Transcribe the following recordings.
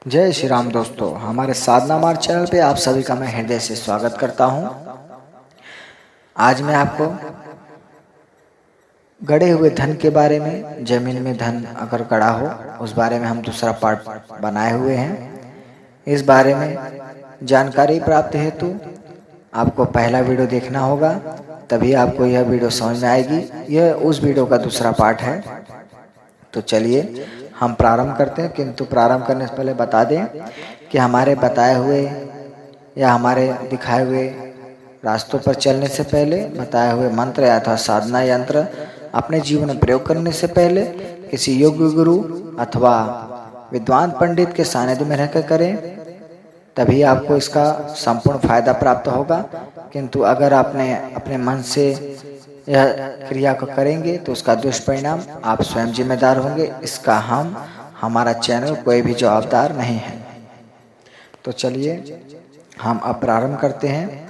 जय श्री राम दोस्तों, हमारे साधना मार्ग चैनल पे आप सभी का मैं हृदय से स्वागत करता हूं। आज मैं आपको गड़े हुए धन के बारे में, जमीन में धन अगर गड़ा हो उस बारे में हम दूसरा पार्ट बनाए हुए हैं। इस बारे में जानकारी प्राप्त हेतु आपको पहला वीडियो देखना होगा, तभी आपको यह वीडियो समझ में आएगी। यह उस वीडियो का दूसरा पार्ट है। तो चलिए हम प्रारंभ करते हैं, किंतु प्रारंभ करने से पहले बता दें कि हमारे बताए हुए या हमारे दिखाए हुए रास्तों पर चलने से पहले, बताए हुए मंत्र अथवा साधना यंत्र अपने जीवन में प्रयोग करने से पहले किसी योग्य गुरु अथवा विद्वान पंडित के सानिध्य में रहकर करें, तभी आपको इसका संपूर्ण फायदा प्राप्त होगा। किंतु अगर आपने अपने मन से यह क्रिया को करेंगे तो उसका दुष्परिणाम आप स्वयं जिम्मेदार होंगे। इसका हमारा चैनल कोई भी जवाबदार नहीं है। तो चलिए हम अब प्रारंभ करते हैं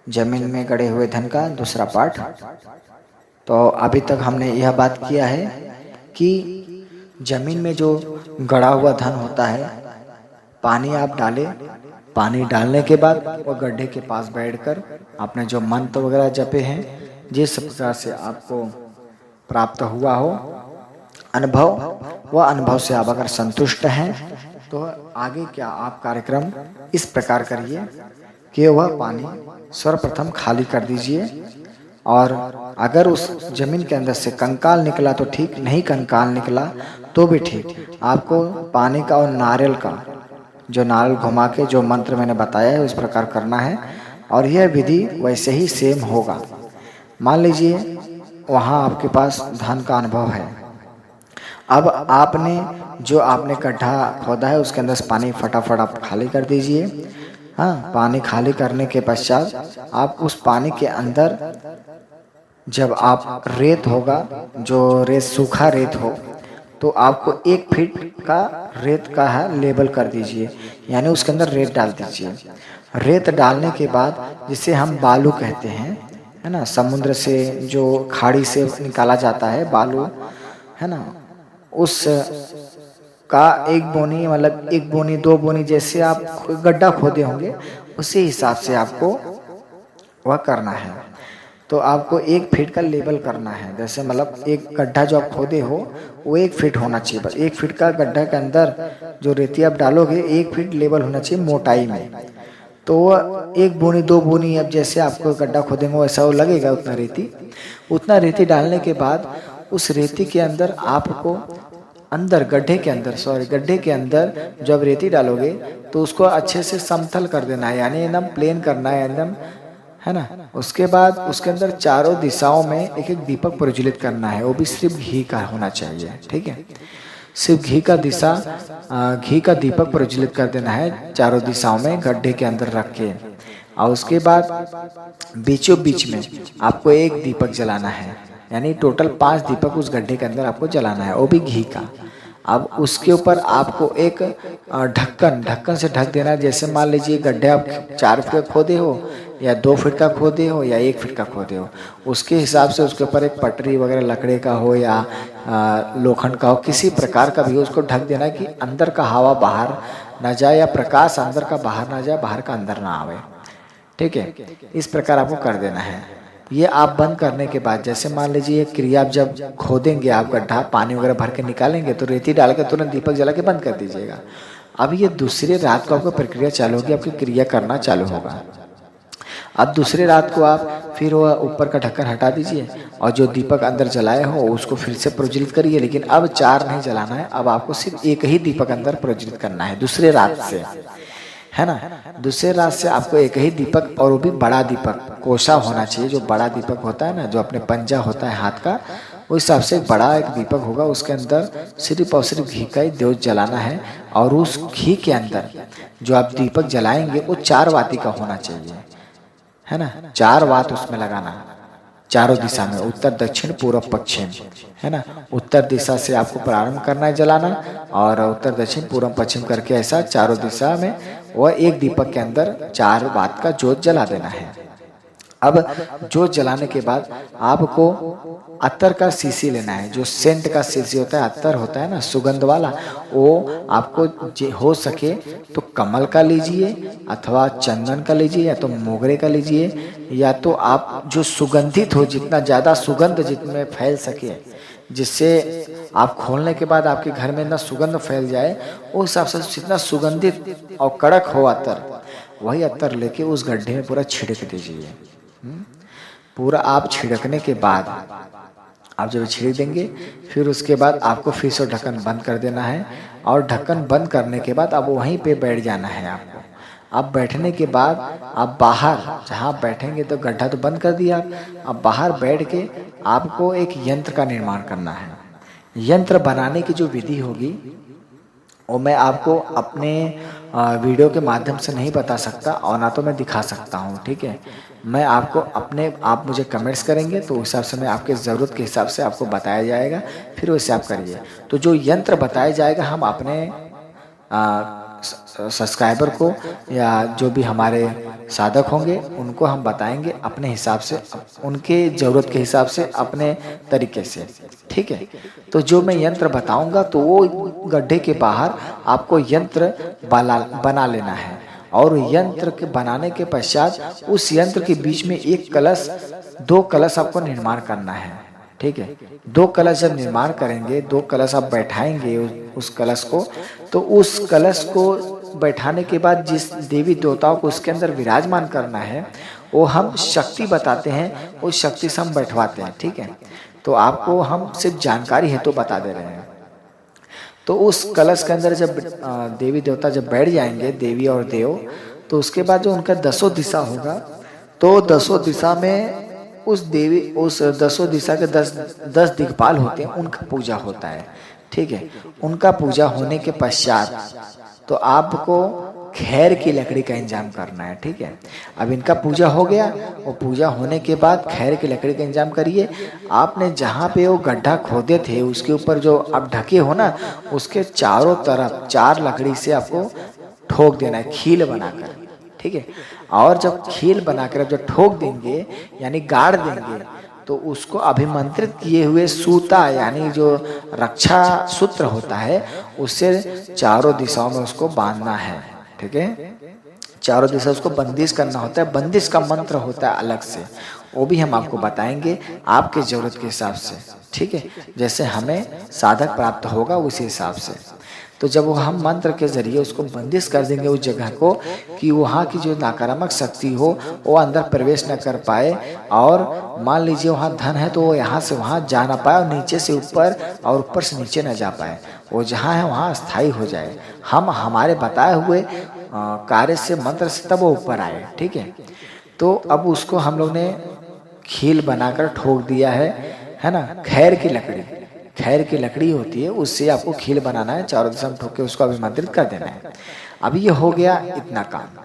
जमीन में गड़े हुए धन का दूसरा पार्ट। तो अभी तक हमने यह बात किया है कि जमीन में जो गड़ा हुआ धन होता है, पानी आप डालें, पानी डालने के बाद वो गड्ढे के पास बैठकर आपने जो मंत्र वगैरह जपे हैं, जिस प्रकार से आपको प्राप्त हुआ हो अनुभव, वह अनुभव से आप अगर संतुष्ट हैं तो आगे क्या आप कार्यक्रम इस प्रकार करिए कि वह पानी सर्वप्रथम खाली कर दीजिए। और अगर उस जमीन के अंदर से कंकाल निकला तो ठीक, नहीं कंकाल निकला तो भी ठीक, आपको पानी का और नारियल का जो नारियल घुमा के जो मंत्र मैंने बताया है उस प्रकार करना है। और यह विधि वैसे ही सेम होगा। मान लीजिए वहाँ आपके पास धन का अनुभव है। अब आपने गड्ढा खोदा है उसके अंदर से पानी फटाफट आप खाली कर दीजिए। हाँ, पानी खाली करने के पश्चात आप उस पानी के अंदर जब आप रेत होगा, जो रेत सूखा रेत हो, तो आपको 1 फीट का रेत का है लेबल कर दीजिए, यानी उसके अंदर रेत डाल दीजिए। रेत डालने के बाद जिसे हम बालू कहते हैं, है ना, समुद्र से जो खाड़ी से निकाला जाता है बालू, है ना, उस का 1 बोनी, मतलब 1 बोनी 2 बोनी जैसे आप गड्ढा खोदे होंगे उसी हिसाब से आपको वह करना है। तो आपको 1 फीट का लेबल करना है। जैसे मतलब एक गड्ढा जो आप खोदे हो वो 1 फीट होना चाहिए। बस 1 फीट का गड्ढा के अंदर जो रेती आप डालोगे 1 फीट लेबल होना चाहिए मोटाई में। तो 1 बोनी 2 बोनी, अब जैसे आपको गड्ढा खोदेंगे वैसा वो लगेगा उतना रेती डालने के बाद उस रेती के अंदर आपको गड्ढे के अंदर जब रेती डालोगे तो उसको अच्छे से समतल कर देना है, यानी एकदम प्लेन करना है एकदम, है ना। उसके बाद उसके अंदर चारों दिशाओं में एक एक दीपक प्रज्वलित करना है, वो भी सिर्फ घी का होना चाहिए, ठीक है। सिर्फ घी का दीपक प्रज्वलित कर देना है चारों दिशाओं में गड्ढे के अंदर रख के। और उसके बाद बीचों बीच में आपको 1 दीपक जलाना है, यानी टोटल 5 दीपक उस गड्ढे के अंदर आपको जलाना है, वो भी घी का। अब उसके ऊपर आपको एक ढक्कन से ढक देना है। जैसे मान लीजिए गड्ढे आप 4 फीट का खोदे हो या 2 फीट का खोदे हो या 1 फीट का खोदे हो, उसके हिसाब से उसके ऊपर एक पटरी वगैरह लकड़े का हो या लोखंड का हो, किसी प्रकार का भी उसको ढक देना कि अंदर का हवा बाहर ना जाए या प्रकाश अंदर का बाहर ना जाए, बाहर का अंदर ना आवे, ठीक है। इस प्रकार आपको कर देना है। ये आप बंद करने के बाद, जैसे मान लीजिए ये क्रिया आप जब खोदेंगे, आप गड्ढा पानी वगैरह भर के निकालेंगे तो रेती डाल के तुरंत दीपक जला के बंद कर दीजिएगा। अब ये दूसरी रात को आपको प्रक्रिया चालू होगी, आपकी क्रिया करना चालू होगा। अब दूसरी रात को आप फिर वो ऊपर का ढक्कन हटा दीजिए और जो दीपक अंदर जलाए हो उसको फिर से प्रज्वलित करिए, लेकिन अब 4 नहीं जलाना है, अब आपको सिर्फ 1 ही दीपक अंदर प्रज्वलित करना है दूसरे रात से, है ना। दूसरे रात से आपको 1 ही दीपक, और वो भी बड़ा दीपक कोसा होना चाहिए। जो बड़ा दीपक होता है ना, जो अपने पंजा होता है हाथ का, उस हिसाब से बड़ा एक दीपक होगा, उसके अंदर सिर्फ और सिर्फ घी का ही द्योत जलाना है। और उस घी के अंदर जो आप दीपक जलाएंगे वो 4 वाती का होना चाहिए, है ना। 4 वात उसमें लगाना चारों दिशा में, उत्तर दक्षिण पूर्व पश्चिम, है ना। उत्तर दिशा से आपको प्रारंभ करना है जलाना, और उत्तर दक्षिण पूर्व पश्चिम करके ऐसा चारों दिशा में वह 1 दीपक के अंदर 4 वात का जोत जला देना है। अब जोत जलाने के बाद आपको अत्तर का शीशी लेना है। जो सेंट का शीशी होता है, अत्तर होता है ना सुगंध वाला, वो आपको हो सके तो कमल का लीजिए अथवा चंदन का लीजिए या तो मोगरे का लीजिए, या तो आप जो सुगंधित हो, जितना ज़्यादा सुगंध जितने फैल सके, जिससे आप खोलने के बाद आपके घर में इतना सुगंध फैल जाए, उस हिसाब से जितना सुगंधित और कड़क हो अत्तर, वही अत्तर लेके उस गड्ढे में पूरा छिड़क दीजिए। पूरा आप छिड़कने के बाद आप जब छिड़क देंगे, फिर उसके बाद आपको फिर से ढक्कन बंद कर देना है, और ढक्कन बंद करने के बाद अब वहीं पे बैठ जाना है आपको। अब बैठने के बाद आप बाहर जहाँ बैठेंगे, तो गड्ढा तो बंद कर दिया आप, अब बाहर बैठ के आपको एक यंत्र का निर्माण करना है। यंत्र बनाने की जो विधि होगी वो मैं आपको अपने वीडियो के माध्यम से नहीं बता सकता, और ना तो मैं दिखा सकता हूँ, ठीक है। मैं आपको आप मुझे कमेंट्स करेंगे तो उस हिसाब से मैं आपके ज़रूरत के हिसाब से आपको बताया जाएगा, फिर वैसे आप करिए। तो जो यंत्र बताया जाएगा, हम अपने सब्सक्राइबर को या जो भी हमारे साधक होंगे उनको हम बताएंगे अपने हिसाब से, उनके ज़रूरत के हिसाब से, अपने तरीके से, ठीक है। तो जो मैं यंत्र बताऊंगा, तो वो गड्ढे के बाहर आपको यंत्र बना लेना है, और यंत्र के बनाने के पश्चात उस यंत्र के बीच में एक कलश, 2 कलश आपको निर्माण करना है, ठीक है। 2 कलश जब निर्माण करेंगे, 2 कलश आप बैठाएंगे उस कलश को, तो उस कलश को बैठाने के बाद जिस देवी देवताओं को उसके अंदर विराजमान करना है, वो हम शक्ति बताते हैं, उस शक्ति से हम बैठवाते हैं, ठीक है। तो आपको हम सिर्फ जानकारी है तो बता दे रहे हैं। तो उस कलश के अंदर जब देवी देवता जब बैठ जाएंगे, देवी और देव, तो उसके बाद जो उनका 10 दिशा होगा, तो 10 दिशा में उस 10 दिशा के 10 दिक्पाल होते हैं, उनका पूजा होता है, ठीक है। उनका पूजा होने के पश्चात तो आपको खैर की लकड़ी का इंतजाम करना है, ठीक है। अब इनका पूजा हो गया, वो पूजा होने के बाद खैर की लकड़ी का इंतजाम करिए। आपने जहाँ पे वो गड्ढा खोदे थे, उसके ऊपर जो आप ढके हो ना, उसके चारों तरफ 4 लकड़ी से आपको ठोक देना है, खील बनाकर, ठीक है। और जब खील बनाकर जब ठोक देंगे, यानी गाड़ देंगे, तो उसको अभिमंत्रित किए हुए सूता, यानी जो रक्षा सूत्र होता है, उससे चारों दिशाओं में उसको बांधना है, ठीक है। चारों दिशा उसको बंदिश करना होता है, बंदिश का मंत्र होता है अलग से, वो भी हम आपको बताएंगे आपके जरूरत के हिसाब से, ठीक है। जैसे हमें साधक प्राप्त होगा उसी हिसाब से। तो जब वो हम मंत्र के जरिए उसको बंदिश कर देंगे उस जगह को, कि वहाँ की जो नकारात्मक शक्ति हो वो अंदर प्रवेश न कर पाए, और मान लीजिए वहाँ धन है तो वो यहाँ से वहाँ जा ना पाए, और नीचे से ऊपर और ऊपर से नीचे न जा पाए, वो जहाँ है वहाँ स्थायी हो जाए। हम हमारे बताए हुए कार्य से, मंत्र से तब वो ऊपर आए, ठीक है। तो अब उसको हम लोग ने खील बनाकर ठोक दिया है ना। खैर की लकड़ी होती है, उससे आपको खील बनाना है, चारों दिशा में ठोक के उसको अभिमंत्रित कर देना है। अब ये हो गया इतना काम।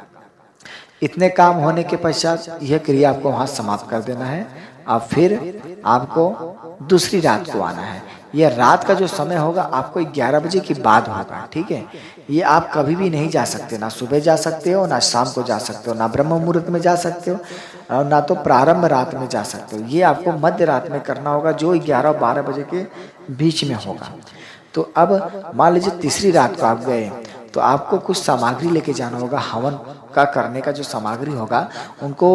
इतने काम होने के पश्चात यह क्रिया आपको वहाँ समाप्त कर देना है। अब फिर आपको दूसरी रात को आना है। यह रात का जो समय होगा आपको 11 बजे के बाद होगा, ठीक है। ये आप कभी भी नहीं जा सकते, ना सुबह जा सकते हो, ना शाम को जा सकते हो, ना ब्रह्म मुहूर्त में जा सकते हो, और ना तो प्रारंभ रात में जा सकते हो। ये आपको मध्य रात में करना होगा, जो 11 और 12 बजे के बीच में होगा। तो अब मान लीजिए तीसरी रात को आप गए, तो आपको कुछ सामग्री लेके जाना होगा। हवन का करने का जो सामग्री होगा, उनको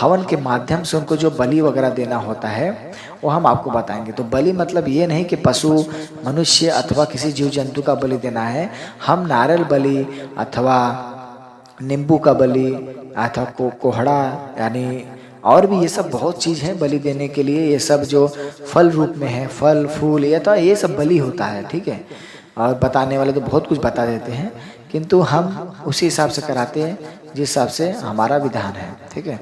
हवन के माध्यम से उनको जो बलि वगैरह देना होता है, वो हम आपको बताएंगे। तो बलि मतलब ये नहीं कि पशु, मनुष्य अथवा किसी जीव जंतु का बलि देना है। हम नारियल बलि अथवा नींबू का बलि अथवा कोहड़ा, यानी और भी ये सब बहुत चीज़ है बलि देने के लिए। ये सब जो फल रूप में है, फल फूल, ये सब बलि होता है, ठीक है। और बताने वाले तो बहुत कुछ बता देते हैं, किंतु हम उसी हिसाब से कराते हैं जिस हिसाब से हमारा विधान है, ठीक है।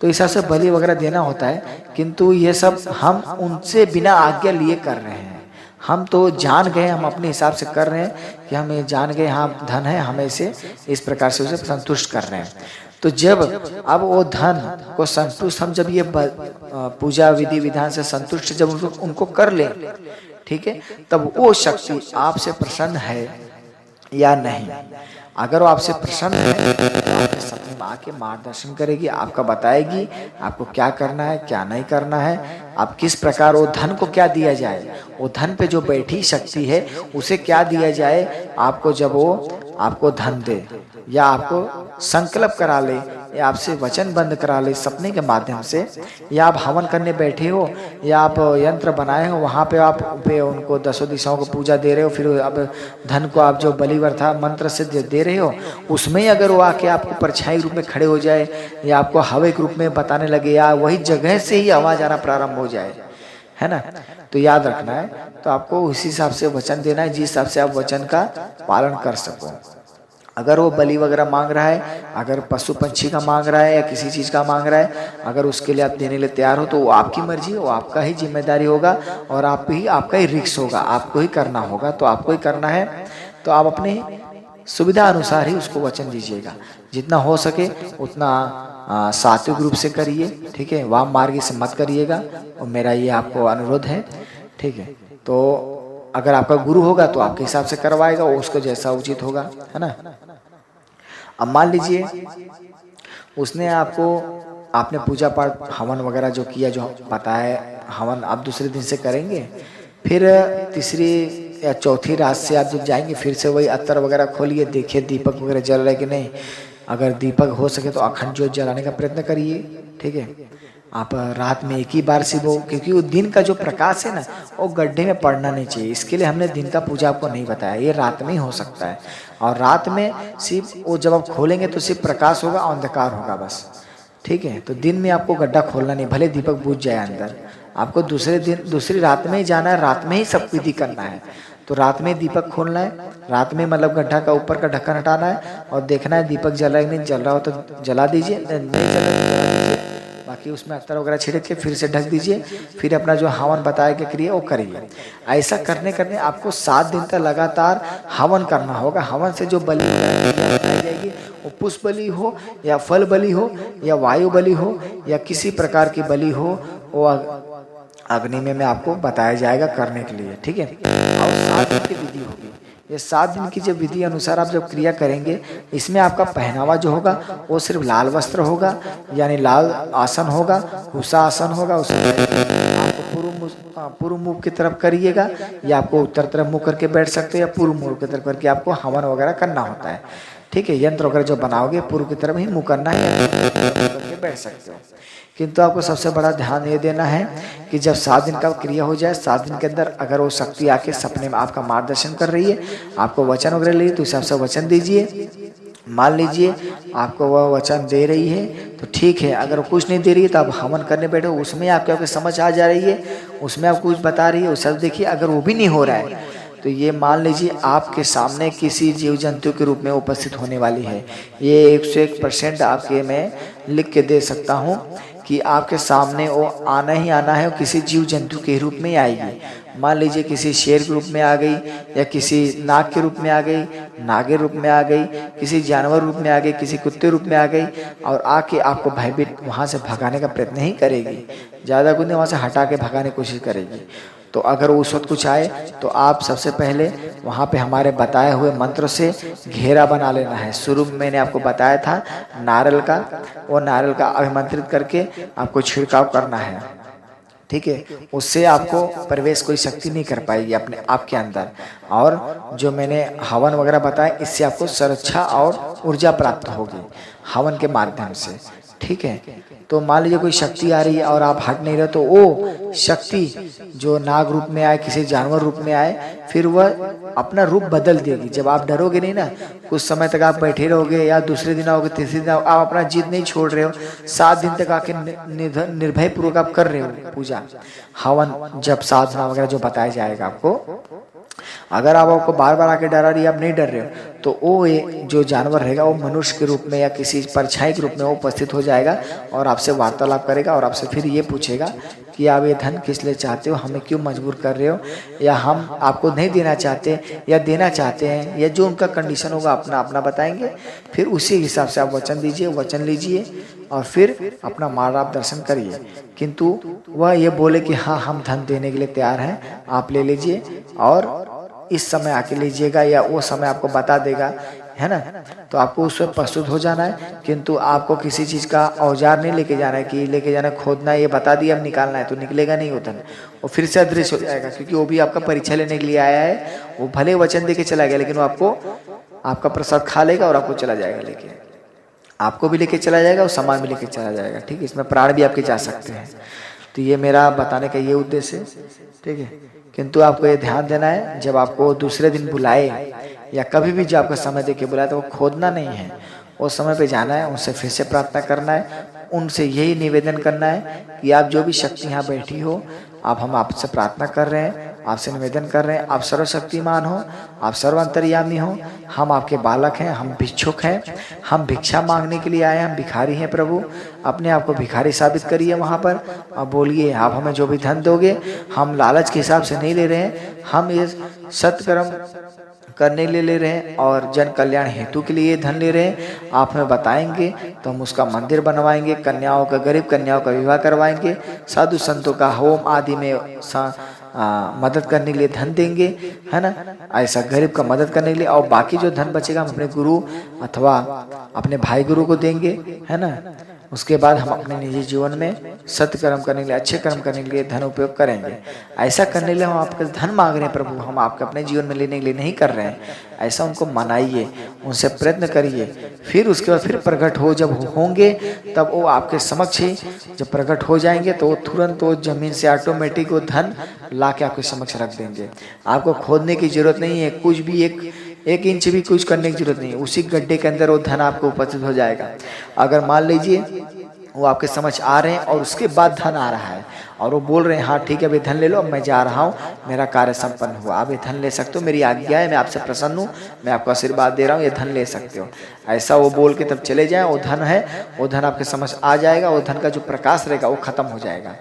तो इस हिसाब से बलि वगैरह देना होता है, किंतु ये सब हम उनसे बिना आज्ञा लिए कर रहे हैं। हम तो जान गए, हम अपने हिसाब से कर रहे हैं कि हम जान गए हाँ धन है, हमें इसे इस प्रकार से उसे संतुष्ट कर रहे हैं। तो जब अब वो धन को संतुष्ट, हम जब ये पूजा विधि विधान से संतुष्ट जब उनको कर ले, ठीक है, तब वो शक्ति आपसे प्रसन्न है या नहीं। अगर वो आपसे प्रसन्न है तो आपके सपने में आके मार्गदर्शन करेगी, आपका बताएगी आपको क्या करना है क्या नहीं करना है, आप किस प्रकार वो धन को क्या दिया जाए, वो धन पे जो बैठी शक्ति है उसे क्या दिया जाए आपको, जब वो आपको धन दे या आपको संकल्प करा ले या आपसे वचन बंद करा ले सपने के माध्यम से, या आप हवन करने बैठे हो या आप यंत्र बनाए हो वहाँ पे आप पे उनको दसों दिशाओं को पूजा दे रहे हो, फिर अब धन को आप जो बलिवर्था मंत्र से दे रहे हो, उसमें ही अगर वो आके आपको परछाई रूप में खड़े हो जाए या आपको हवा के रूप में बताने लगे या वही जगह से ही आवाज आना प्रारंभ हो जाए, है ना, तो याद रखना है। तो आपको उसी हिसाब से वचन देना है जिस हिसाब से आप वचन का पालन कर सको। अगर वो बलि वगैरह मांग रहा है, अगर पशु पंछी का मांग रहा है या किसी चीज़ का मांग रहा है, अगर उसके लिए आप देने के लिए तैयार हो तो वो आपकी मर्जी, वो आपका ही जिम्मेदारी होगा और आपका ही रिस्क होगा, आपको ही करना होगा, तो आपको ही करना है। तो आप अपने सुविधा अनुसार ही उसको वचन दीजिएगा, जितना हो सके उतना सात्विक रूप से करिए, ठीक है, वाम मार्ग से मत करिएगा, और मेरा ये आपको अनुरोध है, ठीक है। तो अगर आपका गुरु होगा तो आपके हिसाब से करवाएगा, वो उसको जैसा उचित होगा, है ना। अब मान लीजिए उसने आपने पूजा पाठ हवन वगैरह जो किया, जो बताया हवन आप दूसरे दिन से करेंगे, फिर तीसरी या चौथी रात से आप जब जाएंगे फिर से वही अत्तर वगैरह खोलिए, देखिए दीपक वगैरह जल रहा है कि नहीं। अगर दीपक हो सके तो अखंड ज्योत जलाने का प्रयत्न करिए, ठीक है। आप रात में एक ही बार सिबो, क्योंकि वो दिन का जो प्रकाश है ना वो गड्ढे में पड़ना नहीं चाहिए, इसके लिए हमने दिन का पूजा आपको नहीं बताया, ये रात में ही हो सकता है। और रात में सिर्फ वो जब आप खोलेंगे तो सिर्फ प्रकाश होगा, अंधकार होगा बस, ठीक है। तो दिन में आपको गड्ढा खोलना नहीं, भले दीपक बुझ जाए अंदर, आपको दूसरी रात में ही जाना है, रात में ही सब विधि करना है। तो रात में दीपक खोलना है, रात में मतलब गड्ढा का ऊपर का ढक्कन हटाना है और देखना है दीपक जल रहा है, नहीं जल रहा हो तो जला दीजिए, नहीं जल रहा तो जला दीजिए, बाकी उसमें अत्तर वगैरह छिड़क के फिर से ढक दीजिए, फिर अपना जो हवन बताया कि क्रिया वो करिए। ऐसा करने आपको 7 दिन तक लगातार हवन करना होगा। हवन से जो बलि बताई जाएगी वो पुष्प बलि हो या फल बलि हो या वायु बलि हो या किसी प्रकार की बलि हो, वो अग्नि में आपको बताया जाएगा करने के लिए, ठीक है। और 7 दिन की विधि होगी, ये 7 दिन की जो विधि अनुसार आप जब क्रिया करेंगे, इसमें आपका पहनावा जो होगा वो सिर्फ लाल वस्त्र होगा, यानी लाल आसन होगा, हुसा आसन होगा, उसमें आपको पूर्व मुख की तरफ करिएगा, या आपको उत्तर तरफ मुँह करके बैठ सकते हैं या पूर्व मुख की तरफ करके आपको हवन वगैरह करना होता है, ठीक है। यंत्र वगैरह जो बनाओगे पूर्व की तरफ ही मुँह करना है या करके बैठ सकते हो। किंतु आपको सबसे बड़ा ध्यान ये देना है कि जब 7 दिन का क्रिया हो जाए, 7 दिन के अंदर अगर वो शक्ति आके सपने में आपका मार्गदर्शन कर रही है, आपको वचन वगैरह लिए तो हिसाब से वचन दीजिए। मान लीजिए आपको वह वचन दे रही है तो ठीक है, अगर कुछ नहीं दे रही है तो आप हवन करने बैठो, उसमें आपके समझ आ जा रही है, उसमें आप कुछ बता रही है, उस सब देखिए। अगर वो भी नहीं हो रहा है तो ये मान लीजिए आपके सामने किसी जीव जंतु के रूप में उपस्थित होने वाली है। ये 101% आपके मैं लिख के दे सकता हूँ कि आपके सामने वो आना ही आना है, वो किसी जीव जंतु के रूप में आएगी। मान लीजिए किसी शेर के रूप में आ गई या किसी नाग के रूप में आ गई, नागे रूप में आ गई, किसी जानवर रूप में आ गई, किसी कुत्ते रूप में आ गई, और आके आपको भयभीत वहाँ से भगाने का प्रयत्न ही करेगी, ज़्यादा कुछ नहीं, वहाँ से हटा के भगाने की कोशिश करेगी। तो अगर उस वक्त कुछ आए तो आप सबसे पहले वहाँ पे हमारे बताए हुए मंत्र से घेरा बना लेना है। शुरू में मैंने आपको बताया था नारियल का, वो नारियल का अभिमंत्रित करके आपको छिड़काव करना है, ठीक है। उससे आपको प्रवेश कोई शक्ति नहीं कर पाएगी अपने आप के अंदर। और जो मैंने हवन वगैरह बताया, इससे आपको सुरक्षा और ऊर्जा प्राप्त होगी हवन के माध्यम से, ठीक है। तो मान लीजिए कोई शक्ति आ रही है और आप हट नहीं रहे, तो वो शक्ति जो नाग रूप में आए, किसी जानवर रूप में आए, फिर वह अपना रूप बदल देगी। जब आप डरोगे नहीं ना, कुछ समय तक आप बैठे रहोगे या दूसरे दिन आओगे, तीसरे दिन आप अपना जिद नहीं छोड़ रहे हो, 7 दिन तक आके निर्भय पूर्वक आप कर रहे हो पूजा हवन, जब साधना वगैरह जो बताया जाएगा आपको। अगर आपको बार बार आके डरा रही है, आप नहीं डर रहे हो, तो वो जो जानवर रहेगा वो मनुष्य के रूप में या किसी परछाई के रूप में वो उपस्थित हो जाएगा और आपसे वार्तालाप करेगा और आपसे फिर ये पूछेगा कि आप ये धन किस लिए चाहते हो, हमें क्यों मजबूर कर रहे हो, या हम आपको नहीं देना चाहते या देना चाहते हैं, या जो उनका कंडीशन होगा अपना अपना बताएंगे। फिर उसी हिसाब से आप वचन दीजिए, वचन लीजिए और फिर अपना मार्ग आप दर्शन करिए। किंतु वह ये बोले कि हाँ हम धन देने के लिए तैयार हैं, आप ले लीजिए और इस समय आके लीजिएगा या वो समय आपको बता देगा, है ना। तो आपको उस वक्त प्रस्तुत हो जाना है, किंतु आपको किसी चीज़ का औजार नहीं लेके जाना है कि लेके जाना खोदना है, ये बता दिया अब निकालना है, तो निकलेगा नहीं वो धन, वो फिर से अदृश्य हो जाएगा, क्योंकि वो भी आपका परीक्षा लेने के लिए आया है। वो भले वचन दे के चला गया, लेकिन वो आपको आपका प्रसाद खा लेगा और आपको चला जाएगा, लेके आपको भी लेके चला जाएगा और सामान भी लेके चला जाएगा। ठीक है, इसमें प्राण भी आपके जा सकते हैं। तो ये मेरा बताने का ये उद्देश्य है। ठीक है, किंतु आपको ये ध्यान देना है, जब आपको दूसरे दिन बुलाए या कभी भी जब आपका समय दे के बुलाए, तो वो खोदना नहीं है, उस समय पे जाना है, उनसे फिर से प्रार्थना करना है, उनसे यही निवेदन करना है कि आप जो भी शक्ति यहाँ बैठी हो, आप हम आपसे प्रार्थना कर रहे हैं, आपसे निवेदन कर रहे हैं, आप सर्वशक्तिमान हो, आप सर्व अंतर्यामी हो, हम आपके बालक हैं, हम भिक्षुक हैं, हम भिक्षा मांगने के लिए आए हैं, हम भिखारी हैं प्रभु, अपने आप को भिखारी साबित करिए वहाँ पर। अब बोलिए, आप हमें जो भी धन दोगे, हम लालच के हिसाब से नहीं ले रहे हैं, हम ये सत्कर्म करने के लिए ले रहे हैं और जन कल्याण हेतु के लिए धन ले रहे हैं। आप हमें बताएंगे तो हम उसका मंदिर बनवाएंगे, कन्याओं का, गरीब कन्याओं का विवाह करवाएंगे, साधु संतों का होम आदि में मदद करने के लिए धन देंगे, है ना। ऐसा गरीब का मदद करने के लिए, और बाकी जो धन बचेगा हम अपने गुरु अथवा अपने भाई गुरु को देंगे, है ना। उसके बाद हम अपने निजी जीवन में सत्य कर्म करने के लिए, अच्छे कर्म करने के लिए धन उपयोग करेंगे। ऐसा करने के लिए हम आपके धन मांग रहे हैं प्रभु, हम आपके अपने जीवन में लेने के लिए नहीं कर रहे हैं। ऐसा उनको मनाइए, उनसे प्रयत्न करिए, फिर उसके बाद फिर प्रकट हो, जब होंगे तब वो आपके समक्ष ही जब प्रकट हो जाएंगे तो तुरंत वो जमीन से ऑटोमेटिक वो धन ला के आपके समक्ष रख देंगे। आपको खोदने की जरूरत नहीं है, कुछ भी एक इंच भी कुछ करने की जरूरत नहीं है, उसी गड्ढे के अंदर वो धन आपको उपस्थित हो जाएगा। अगर मान लीजिए वो आपके समझ आ रहे हैं और उसके बाद धन आ रहा है और वो बोल रहे हैं हाँ ठीक है अभी धन ले लो, अब मैं जा रहा हूँ, मेरा कार्य संपन्न हुआ, आप ये धन ले सकते हो, मेरी आज्ञा है, मैं आपसे प्रसन्न हूँ, मैं आपको आशीर्वाद दे रहा हूँ, ये धन ले सकते हो। ऐसा वो बोल के तब चले जाएं, वो धन है, वो धन आपके समझ आ जाएगा, वो धन का जो प्रकाश रहेगा वो खत्म हो जाएगा,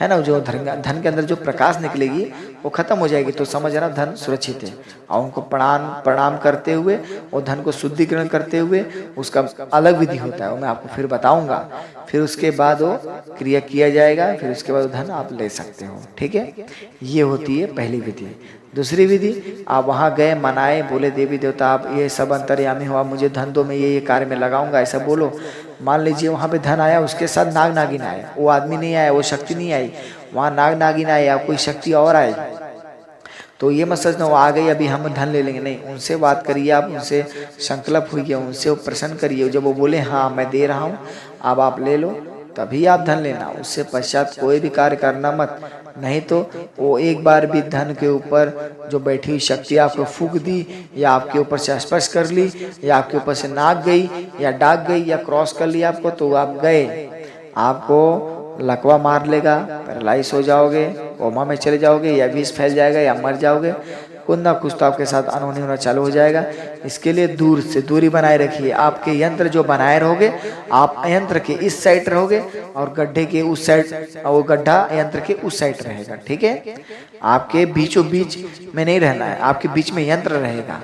है ना। जो धन के अंदर जो प्रकाश निकलेगी वो खत्म हो जाएगी, तो समझ ना धन सुरक्षित है। और उनको प्रणाम करते हुए वो धन को शुद्धिकरण करते हुए उसका अलग विधि होता है, वो मैं आपको फिर बताऊंगा। फिर उसके बाद वो क्रिया किया जाएगा, फिर उसके बाद धन आप ले सकते हो। ठीक है, ये होती है पहली विधि। दूसरी विधि, आप वहाँ गए, मनाए, बोले देवी देवता आप ये सब अंतर्यामी हो, आप मुझे धन दो, मैं ये कार्य में लगाऊंगा, ऐसा बोलो। मान लीजिए वहाँ पे धन आया, उसके साथ नाग नागिन आए, वो आदमी नहीं आया, वो शक्ति नहीं आई, वहाँ नाग नागिन आए या कोई शक्ति और आई, तो ये मत सोचना वो आ गई अभी हम धन ले लेंगे, नहीं। उनसे बात करिए, आप उनसे संकल्प हुई, उनसे वो प्रसन्न करिए, जब वो बोले हाँ मैं दे रहा हूँ अब आप ले लो, तभी आप धन लेना, उससे पश्चात कोई भी कार्य करना मत। नहीं तो वो एक बार भी धन के ऊपर जो बैठी हुई शक्ति आपको फूंक दी, या आपके ऊपर से स्पर्श कर ली, या आपके ऊपर से नाक गई या डाक गई या क्रॉस कर लिया आपको, तो आप गए, आपको लकवा मार लेगा, पैरालाइज हो जाओगे, कोमा में चले जाओगे, या विष फैल जाएगा या मर जाओगे, कुछ ना कुछ तो आपके साथ अनहोनी होना चालू हो जाएगा। इसके लिए दूर से दूरी बनाए रखिए। आपके यंत्र जो बनाए रहोगे, आप यंत्र के इस साइड रहोगे और गड्ढे के उस साइड, वो गड्ढा यंत्र के उस साइड रहेगा। ठीक है, आपके बीचों बीच में नहीं रहना है, आपके बीच में यंत्र रहेगा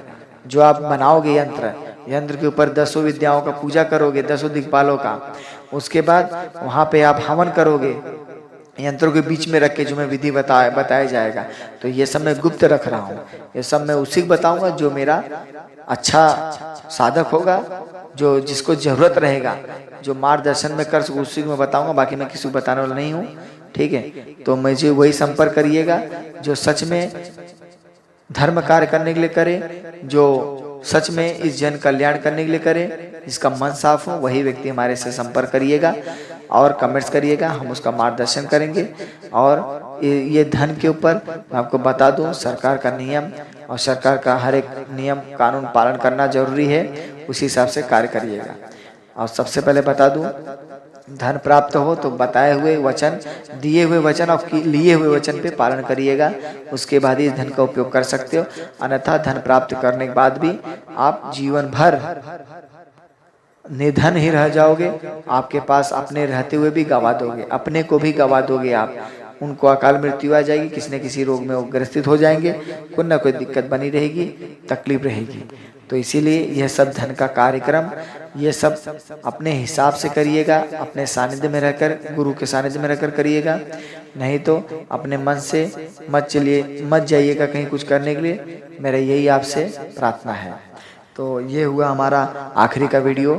जो आप बनाओगे। यंत्र के ऊपर 10 विद्याओं का पूजा करोगे, 10 दिक्पालों का। उसके बाद वहाँ पे आप हवन करोगे, यंत्रों के बीच में रख के जो मैं विधि बताया जाएगा। तो ये सब मैं गुप्त रख रहा हूँ, ये सब मैं उसी को बताऊंगा जो मेरा अच्छा साधक होगा, जो जिसको जरूरत रहेगा, जो मार्गदर्शन में कर सकूँ, उसी को मैं बताऊंगा, बाकी मैं किसी को बताने वाला नहीं हूँ। ठीक है, तो मुझे वही संपर्क करिएगा जो सच में धर्म कार्य करने के लिए करे, जो सच में इस जन कल्याण करने के लिए करे, जिसका मन साफ हो, वही व्यक्ति हमारे से संपर्क करिएगा और कमेंट्स करिएगा, हम उसका मार्गदर्शन करेंगे। और ये धन के ऊपर मैं आपको बता दूं, सरकार का नियम और सरकार का हर एक नियम कानून पालन करना जरूरी है, उसी हिसाब से कार्य करिएगा। और सबसे पहले बता दूं, धन प्राप्त हो तो बताए हुए वचन, दिए हुए वचन और लिए हुए वचन पे पालन करिएगा, उसके बाद ही धन का उपयोग कर सकते हो। अन्यथा धन प्राप्त करने के बाद भी आप जीवन भर निधन ही रह जाओगे, आपके पास अपने रहते हुए भी गवा दोगे, अपने को भी गवा दोगे आप, उनको अकाल मृत्यु आ जाएगी, किसी न किसी रोग में वो ग्रसित हो जाएंगे, कोई ना कोई दिक्कत बनी रहेगी, तकलीफ रहेगी। तो इसीलिए यह सब धन का कार्यक्रम ये सब अपने हिसाब से करिएगा, अपने सानिध्य में रहकर, गुरु के सानिध्य में रहकर करिएगा। नहीं तो अपने मन से मत जाइएगा कहीं कुछ करने के लिए। मेरा यही आपसे प्रार्थना है। तो ये हुआ हमारा आखिरी का वीडियो।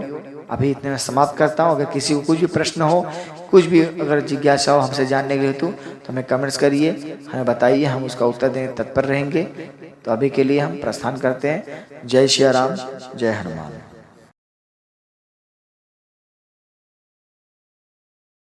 अभी इतने में समाप्त करता हूँ। अगर किसी को कुछ भी प्रश्न हो, कुछ भी अगर जिज्ञासा हो हमसे जानने के लिए तो हमें कमेंट्स करिए, हमें बताइए, हम उसका उत्तर देने तत्पर रहेंगे। तो अभी के लिए हम प्रस्थान करते हैं। जय श्री राम, जय हनुमान।